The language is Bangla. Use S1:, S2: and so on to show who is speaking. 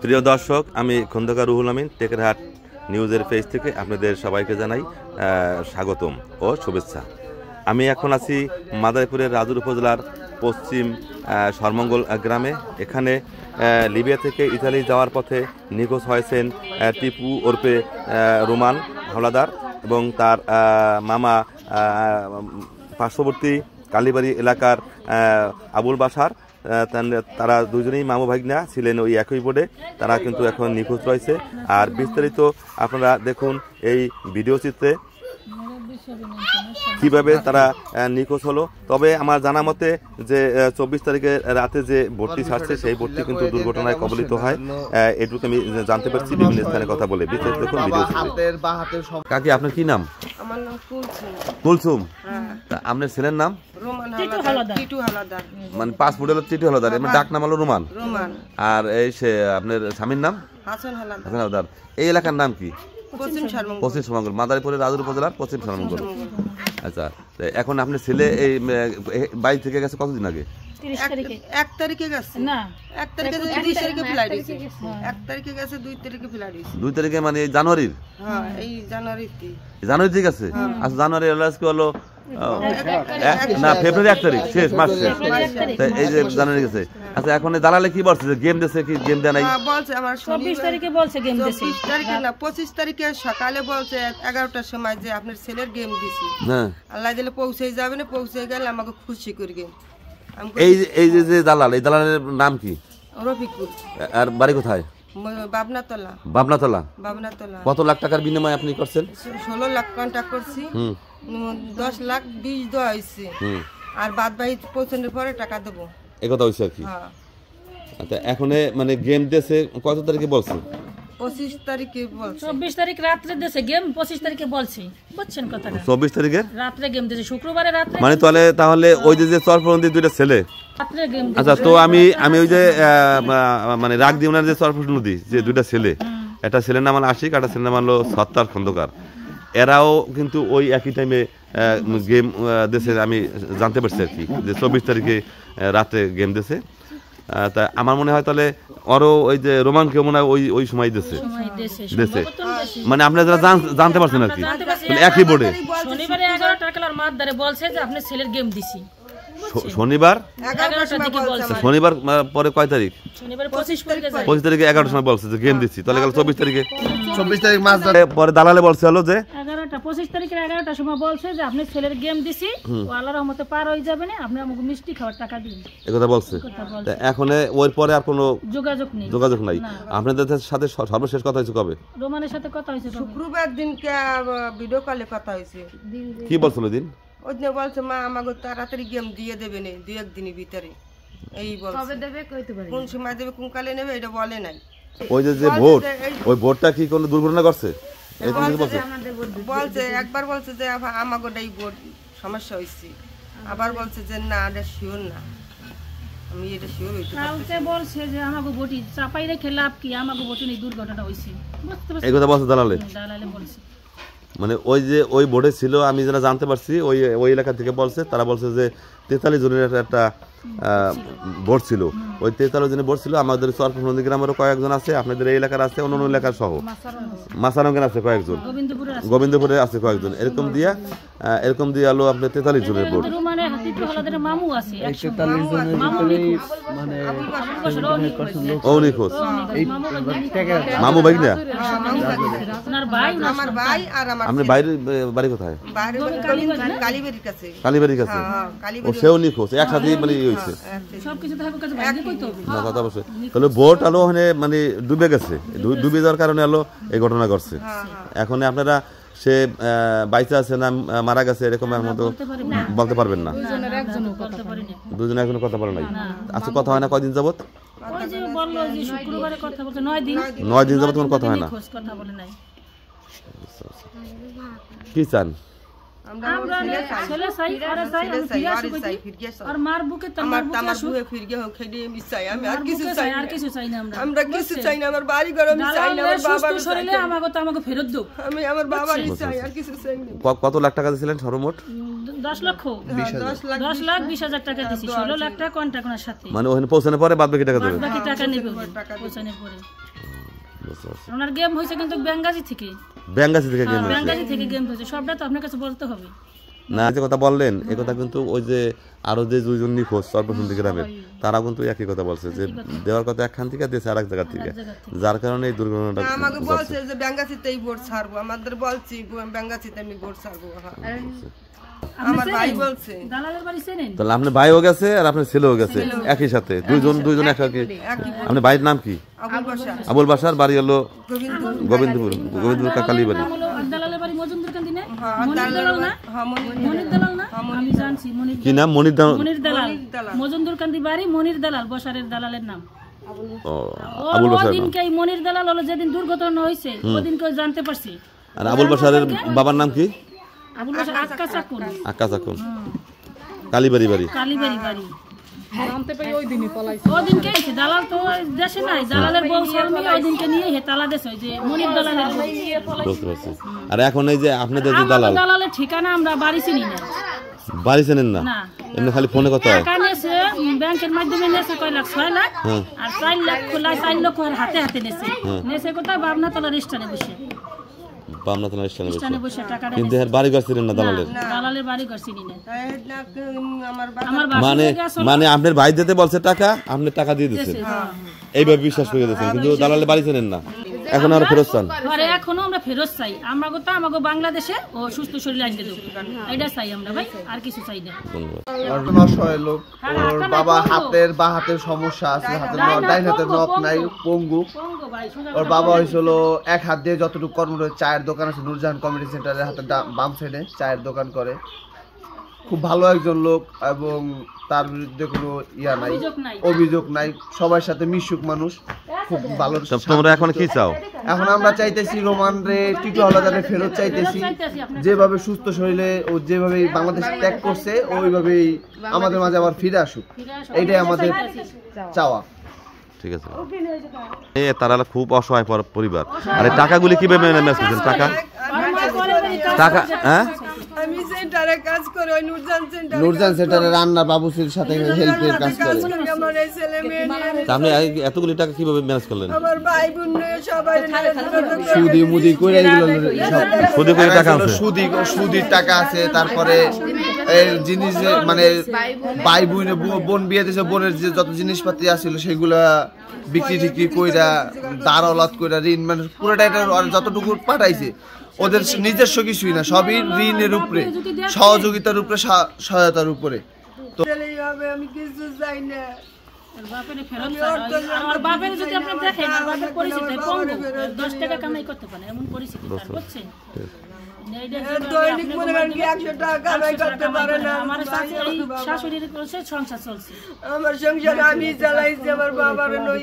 S1: প্রিয় দর্শক, আমি খন্দকার রুহুল আমিন টেকেরহাট নিউজের পেজ থেকে আপনাদের সবাইকে জানাই স্বাগতম ও শুভেচ্ছা। আমি এখন আছি মাদারীপুরের রাজুর উপজেলার পশ্চিম সরমঙ্গল গ্রামে। এখানে লিবিয়া থেকে ইতালি যাওয়ার পথে নিখোঁজ হয়েছেন টিপু ওরফে রোমান হাওলাদার এবং তার মামা পার্শ্ববর্তী কালীবাড়ি এলাকার আবুল বাসার। তারা দুজনেই মামু ভাগনা ছিলেন ওই একই বোর্ডে। তারা কিন্তু এখন নিখোঁজ রয়েছে। আর বিস্তারিত আপনারা দেখুন এই ভিডিও চিত্রে কিভাবে তারা নিখোঁজ হলো। তবে আমার জানা মতে যে 24 তারিখের রাতে যে বোটটি ছাড়ছে সেই বোটটি কিন্তু দুর্ঘটনায় কবলিত হয়, এটুকু আমি জানতে পারছি বিভিন্ন স্থানে কথা বলে। বিস্তারিত দেখুন ভিডিও চিত্রে। কাকি, আপনার কি নাম?
S2: আমার নাম
S1: কুলসুম। আপনার ছেলের নাম? মানে পাসপোর্ট হলো টিটু হাওলাদার, এমনি ডাক নাম হলো রোমান। আর এই সে আপনার স্বামীর নাম? হাসান হাওলাদার। এই এলাকার নাম কি? পশ্চিম সরমঙ্গল, মাদারীপুরের রাজুর উপজেলার পশ্চিম সরমঙ্গল। আচ্ছা, এখন আপনার ছেলে এই বাড়ি থেকে গেছে কতদিন আগে?
S2: 1 তারিখে গেছে না, 1 তারিখে 2 তারিখে ফ্লাইট হইছে। 1 তারিখে গেছে, 2 তারিখে ফ্লাইট হইছে।
S1: 2 তারিখে মানে জানুয়ারির?
S2: হ্যাঁ, এই জানুয়ারিতে।
S1: জানুয়ারিতে গেছে? আচ্ছা, জানুয়ারি আজকে হলো না ফেব্রুয়ারি 1 তারিখ, শেষ মাস শেষ। এই যে জানুয়ারি গেছে। আচ্ছা, এখন দালালে কি বলছে যে গেম দিয়েছে কি গেম দেয় নাই?
S2: বলছে আমার 24 তারিখে বলছে গেম দিয়েছে। 24 তারিখে না, 25 তারিখে সকালে বলছে 11টার সময় যে আপনার ছেলের গেম দিছি। হ্যাঁ, আল্লাহ দিলে পৌঁছে যাবে না, পৌঁছে গেলে আমাকে খুশি করবে।
S1: এই যে দালাল, এই দালালের নাম কি?
S2: রফিকুল। আর
S1: বাড়ি কোথায়? বাবনাতলা। কত লাখ টাকার বিনিময়ে আপনি করছেন?
S2: 16 লাখ কন্ট্যাক্ট করছি। 10 লাখ 20 দেওয়া হয়েছে। আর বাদ বাকি পৌঁছানোর পরে টাকা দেবো,
S1: এই কথা হয়েছে আর কি। আচ্ছা, এখন মানে গেম দিয়েছে কত তারিখে বলছে?
S2: 25 তারিখে বলছে।
S3: 24 তারিখ রাতে দিয়েছে গেম, 25 তারিখে বলছে। বুঝছেন কথাটা?
S1: 24 তারিখে
S3: রাতে গেম দিয়েছে, শুক্রবারে রাতে।
S1: মানে তাহলে ওই যে চরফরন্দি দুইটা ছেলে। আচ্ছা, তো আমি ওই যে মানে রাগ দি ওনার যে চরফরন্দি যে দুইটা ছেলে, একটা ছেলের নাম হলো আশিক, একটা ছেলের নাম হলো সত্তার খন্দকার। এরাও কিন্তু ওই একই টাইমে গেম দিয়েছে, আমি জানতে পারছি আর কি, যে 24 তারিখে রাতে গেম দিয়েছে। তা আমার মনে হয় তাহলে আরো ওই যে রোমানকে মনে হয় ওই সময় দিয়েছে। মানে আপনারা যারা জানতে পারছেন আর কি, একই বোর্ডে।
S3: শনিবারে 11টা কালার মাদ্দারে বলছে যে আপনি ছেলের গেম দিছি।
S1: শনিবার শনিবার পরে কয় তারিখ?
S3: শনিবার 25
S1: তারিখে 11টার সময় বলছে যে গেম দিচ্ছি। তাহলে গেল 24 তারিখ মাস পরে দালালে বলছে হলো যে
S3: 25 তারিখের 11টার সময় বলছে যে আপনি ছেলের গেম দিছি, আল্লাহর রহমতে পার হয়ে যাবে না, আপনি আমাকে মিষ্টি খাওয়ার টাকা দিন।
S1: এই কথা বলছে। এখন ওর পরে আর কোনো যোগাযোগ নাই। আপনাদের সাথে সর্বশেষ কথা হয়েছে কবে?
S3: রোমানের সাথে কথা হয়েছে
S2: শুক্রবার দিনকে ভিডিও কলে কথা হয়েছে।
S1: কি বলছিল দিন?
S2: ওই দিন বলছে মা আমাকে তাড়াতাড়ি গেম দিয়ে দেবে না, 2-1 দিনের ভিতরে। এই বলছে কবে দেবে, কইতে পারি কোন সময় দেবে, কোন কালে নেবে এটা বলে নাই।
S1: ওই যে ভোট, ওই ভোটটা কি কোনো দুর্ঘটনা করছে?
S2: বলছে একবার বলছে যে আমাকে এই ভোট সমস্যা হয়েছে, আবার বলছে যে না এটা শিওর না। আমি এটা শিওর হইতে
S3: কালকে বলছে যে আমাকে ভোটি চাপাই রেখে লাভ কি, আমাকে ভোটে এই দুর্ঘটনা হয়েছে।
S1: এই কথা বলছে দালালে
S3: বলছে।
S1: মানে ওই যে ওই বোর্ডে ছিল, আমি যারা জানতে পারছি ওই এলাকা থেকে বলছে, তারা বলছে যে 43 জনের একটা বোর্ড ছিল। ওই 43 জনের বোর্ড ছিল। আমাদের চরফরন্দি গ্রামেরও কয়েকজন আছে, আপনাদের এই এলাকার আছে, অন্য এলাকার সহ মাসারঙ্গের আছে কয়েকজন, গোবিন্দপুরে আছে কয়েকজন। এরকম দিয়ে আলো আপনার 43 জনের বোর্ড। মামু ভাই না? আপনার বাড়ি কোথায়? কালীবাড়ির কাছে। ও সেও নিখোঁজ একসাথে মানে হয়েছে। তাহলে বোট আলো ওখানে মানে ডুবে গেছে, ডুবে যাওয়ার কারণে আলো এই ঘটনা ঘটছে। এখন আপনারা সে বাইচা আছে না মারা গেছে এরকম মতো বলতে পারবেন না? দুজনে একজনের কথা বলে নাই। আচ্ছা, কথা হয় না কয়দিন যাবত? 9 দিন যাবত কোনো কথা হয় না। কি চান? কত লাখ টাকা দিয়েছিলেন সর্বমোট?
S3: 10,20,000 টাকা দিয়েছি। 16 লাখ টাকা কন্ট্রাক্টের সাথে।
S1: মানে ওখানে পৌঁছানোর পরে বাদ বাকি টাকা দেবে?
S3: বাকি টাকা নেবে পৌঁছানোর পরে। ওনার গেম হয়েছে কিন্তু বেঙ্গাজি থেকে বেঙ্গাজি থেকে গেম হয়েছে, সবটা তো আপনার কাছে বলতে হবে
S1: না। যে কথা বললেন এই কথা কিন্তু ওই যে আরো যে দুইজন নিখোঁজ সর্বসুন্দরী গ্রামের তারা কিন্তু একই কথা বলছে যে দেওয়ার কথা একখান থেকে দিয়েছে আরেক জায়গা থেকে, যার কারণে এই দুর্ঘটনাটা
S2: আমাকে বলছে যে বেঙ্গাচিতেই ভোট ছাড়বো, আমাদের বলছি বেঙ্গাচিতে আমি ভোট ছাড়বো। আমার ভাই বলছে
S3: দালালের বাড়ি চেনেন?
S1: তাহলে আপনার ভাইও গেছে আর আপনার ছেলেও গেছে একই সাথে, দুইজন একসাথে। আপনার ভাইয়ের নাম কি? আবুল বাসার, বাড়ি হলো গোবিন্দপুর কালীবাড়ি।
S3: দালালের বাড়ি মজুমদার কান্দি না? মনির দালাল না? মনির দালাল না? আমি জানছি মনির।
S1: কি নাম? মনির
S3: দালাল। মজুমদার কান্দি বাড়ি, মনির দালাল বসারের দালালের নাম।
S1: আবুল বাসার
S3: ওদিনকে মনির দালাল হলো যেদিন দুর্ঘটনা হয়েছে ওদিনকে জানতে পারছি।
S1: আর আবুল বাসারের বাবার নাম কি?
S3: আবুল বাসার আক্কা চাকুন।
S1: আক্কা চাকুন, কালীবাড়ি বাড়ি।
S3: কালীবাড়ি বাড়ি। জানতে পাই ওই দিনই পলাইছে। ওই দিনকে দালাল তো দেশে নাই, দালালের বউ শর্মি ওই দিনকে নিয়ে হে তালা দেশ হই যে মনির দালালের বউ নিয়ে পলাইছে।
S1: আর এখন এই যে আপনাদের যে
S3: দালালের ঠিকানা আমরা বাড়ি চিনি না।
S1: বাড়ি চেনেন না? এমনি খালি ফোনে কথা হয়।
S3: টাকা নিয়েছে ব্যাংকের মাধ্যমে নিয়েছে কয় লাখ 6 লাখ আর 4 লাখ খোলায় 4 লক্ষ হাতে হাতে নিয়েছে। নিয়েছে কোথায়? বাবনা তলার স্টেশনে বসে।
S1: বাবনা তলার স্টেশনে
S3: বসে টাকা নিয়েছে।
S1: কিন্তু এর বাড়ি ঘর ছিলেন না দালালের?
S3: দালালের বাড়ি ঘর চিনি না।
S1: মানে আপনার ভাই দিতে বলছে টাকা, আপনি টাকা দিয়ে দিচ্ছেন, এইভাবে বিশ্বাস করে দিচ্ছেন, কিন্তু দালালের বাড়ি চেনেন না। এখন আমরা ফেরত চান?
S3: এখনো আমরা ফেরত চাই। আমরা তো আমাকে বাংলাদেশে ও সুস্থ শরীর আনতে দেব, এটা চাই আমরা ভাই, আর কিছু চাই না।
S4: অসহায় লোক, ওর বাবা বা হাতের সমস্যা আছে, ডাইন হাতের নখ নাই, পঙ্গু। ওর বাবা হয়েছিল এক হাত দিয়ে যতটুকু কর্ম করে, চায়ের দোকান আছে নূরজাহান কমিউনিটি সেন্টারের হাতে বাম সাইডে চায়ের দোকান করে, খুব ভালো একজন লোক এবং তার বিরুদ্ধে কোনো অভিযোগ নাই, সবার সাথে মিশুক মানুষ, খুব ভালো।
S1: তোমরা এখন কি চাও?
S4: এখন আমরা চাইতেছি রোমান রে টিটু হাওলাদারে ফেরত চাইতেছি, যেভাবে সুস্থ শরীরে ও যেভাবে বাংলাদেশ ত্যাগ করছে ওইভাবেই আমাদের মাঝে আবার ফিরে আসুক, এইটাই আমাদের চাওয়া।
S1: ঠিক আছে। তারা খুব অসহায় পরিবার। আর এই টাকাগুলি কিভাবে ম্যানেজ করছেন? টাকা হ্যাঁ
S2: আমি সেন্টারে কাজ করি, ওই
S4: নূরজাহান সেন্টারে রান্না বাবুসির সাথে হেল্পের কাজ করে।
S2: আমার এই ছেলে মেয়ে নিয়ে
S1: আপনি এতগুলি টাকা কিভাবে ম্যানেজ করলেন?
S2: আমার ভাই বোন নিয়ে সবাই
S4: সুদি মুদি করে এগুলো
S1: সুদি করে টাকা আছে,
S4: সুদির টাকা আছে, তারপরে এই জিনিস মানে ভাই বোন বিয়ে দিয়েছে, বোনের যে যত জিনিসপাতি আছিল সেগুলা বিক্রি টিক্রি কইরা দারলাত কইরা ঋণ, মানে পুরোটা এটা যতটুকু পাঠাইছে ওদের নিজস্ব কিছুই না, সবই ঋণের উপরে, সহযোগিতার উপরে, সহায়তার উপরে। তো
S2: আমি কিছু চাই না।
S3: আমার বাপের যদি আপনি দেখেন, আমার বাপের পরিস্থিতি পঙ্গু, 10 টাকা কামাই করতে পারে এমন পরিস্থিতি তার, বুঝছেন?
S2: দৈনিক মনে করেন 100 টাকা কামাই করতে পারে না।
S3: আমার শাশুড়ির করেছে সংসার চলছে,
S2: আমার সংসার আমি চালাইছি, আমার বাবার নই।